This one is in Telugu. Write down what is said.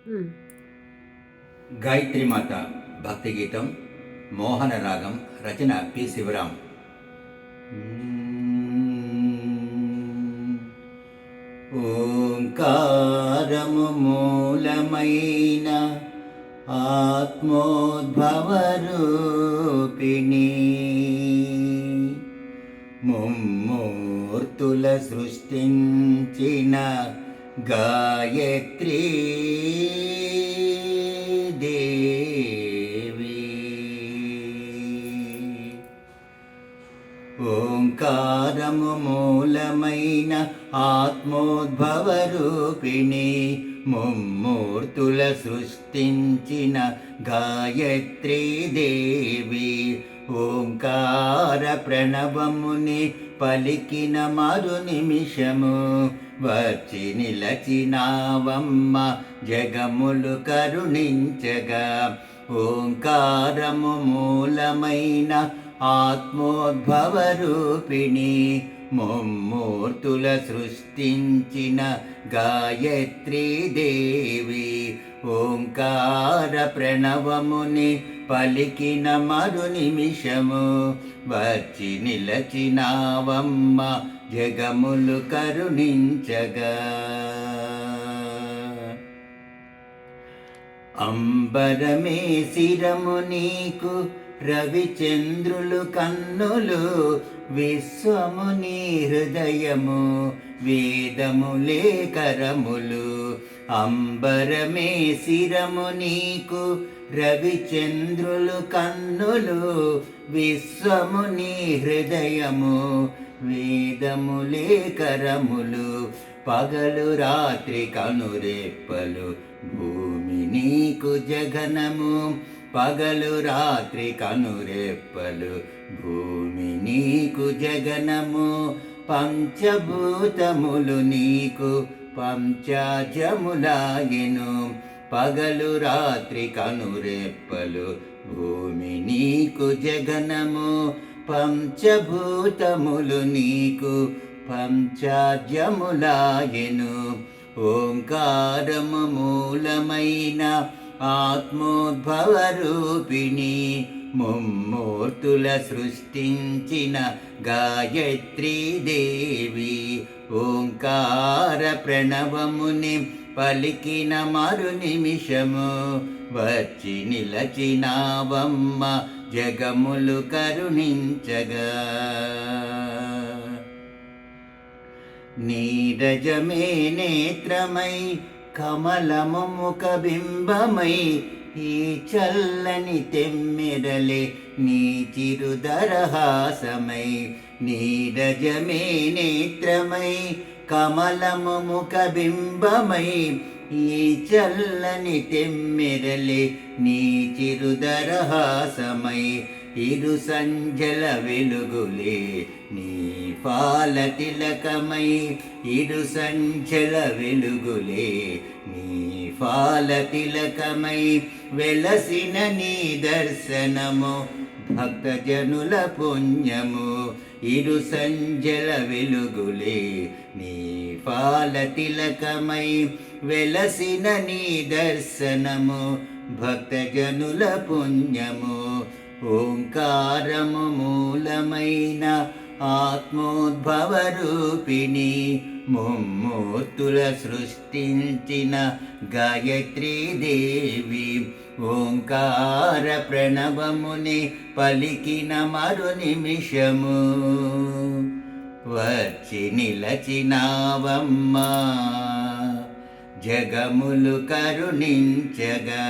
హ్మ్. గాయత్రి మాత భక్తి గీతం మోహన రాగం రచన పి శివరాం. ఓంకారము మూలమైన ఆత్మోద్భవరూపిణి ముమ్మూర్తుల సృష్టించిన గాయత్రీ దేవి. ఓంకారము మూలమైన ఆత్మోద్భవరూపిణి ముమ్మూర్తుల సృష్టించిన గాయత్రీ దేవి. ఓంకార ప్రణవముని పలికిన మరు నిమిషము వచ్చి నిలచినావమ్మ జగములు కరుణించగా. ఓంకారము మూలమైన ఆత్మోద్భవరూపిణి ముమ్మూర్తుల సృష్టించిన గాయత్రీ దేవి. ఓంకార ప్రణవముని పలికిన మరు నిమిషము వచ్చి నిలచినావమ్మ జగములు కరుణించగా. అంబరమే శిరము నీకు రవిచంద్రులు కన్నులు విశ్వముని హృదయము వేదములే కరములు. అంబరమే శిరము నీకు రవిచంద్రులు కన్నులు విశ్వముని హృదయము వేదములే కరములు. పగలు రాత్రి కనురెప్పలు భూమి నీకు జగనము. పగలు రాత్రి కనురెప్పలు భూమి నీకు జగనము. పంచభూతములు నీకు పంచాజములాయెను. పగలు రాత్రి కనురెప్పలు భూమి నీకు జగనము. పంచభూతములు నీకు పంచాజములాయెను. ఓంకారము మూలమైన ఆత్మోద్భవరూపిణి ముమ్మూర్తుల సృష్టించిన గాయత్రీ దేవి. ఓంకార ప్రణవముని పలికిన మరు నిమిషము వచ్చి నిలచినావమ్మ జగములు కరుణించగా. నీరజమే నేత్రమై కమలము ముఖ బింబమై ఈ చల్లని తెమ్మెరలే నీ చిరుదరహాసమై. నీరజమే నేత్రమై కమలము ముఖ బింబమై ఈ చల్లని తెమ్మెరలే నీ చిరుదరహాసమై. ఇరు సంజల వెలుగులే నీ పాల తిలకమై. ఇరు సంజల వెలుగులే నీ పాల తిలకమై. వెలసిన నీ దర్శనము భక్తజనుల పుణ్యము. ఇరు సంజల వెలుగులే నీ పాల తిలకమై. వెలసిన నీ దర్శనము భక్తజనుల పుణ్యము. ఓంకారము మూలమైన ఆత్మోద్భవరూపిణి ముమ్మూర్తుల సృష్టించిన గాయత్రీ దేవి. ఓంకార ప్రణవముని పలికిన మరు నిమిషము వచ్చి నిలచినావమ్మ జగములు కరుణించగా.